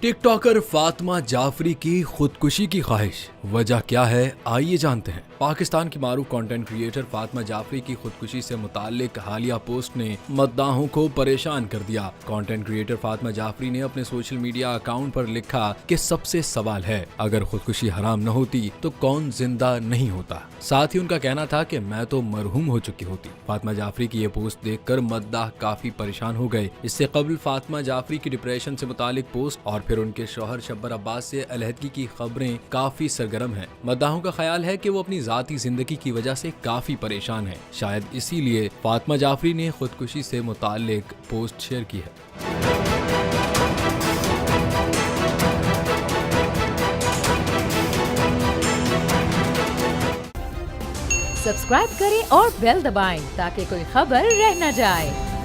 TikToker Fatima Jafri की खुदकुशी की ख्वाहिश, वजह क्या है आइए जानते हैं। पाकिस्तान की मारूफ कंटेंट क्रिएटर फातिमा जाफरी की खुदकुशी से मुताल्लिक हालिया पोस्ट ने मद्दाहों को परेशान कर दिया। कंटेंट क्रिएटर फातिमा जाफरी ने अपने सोशल मीडिया अकाउंट पर लिखा कि सबसे सवाल है, अगर खुदकुशी हराम न होती तो कौन जिंदा नहीं होता। साथ ही उनका कहना था कि मैं तो मरहूम हो चुकी होती। फातिमा जाफरी की ये पोस्ट देखकर मद्दाह काफी परेशान हो गए। इससे कबल फातिमा जाफरी की डिप्रेशन से मुतालिक पोस्ट और फिर उनके शौहर शब्बर अब्बास से अलहदगी की खबरें काफी सरगर्म हैं। मद्दाहों का ख्याल है कि वो अपनी जाती जिंदगी की वजह से काफी परेशान हैं। शायद इसीलिए फातिमा जाफरी ने खुदकुशी से मुताल्लिक पोस्ट शेयर की है। सब्सक्राइब करें और बेल दबाएं ताकि कोई खबर रह न जाए।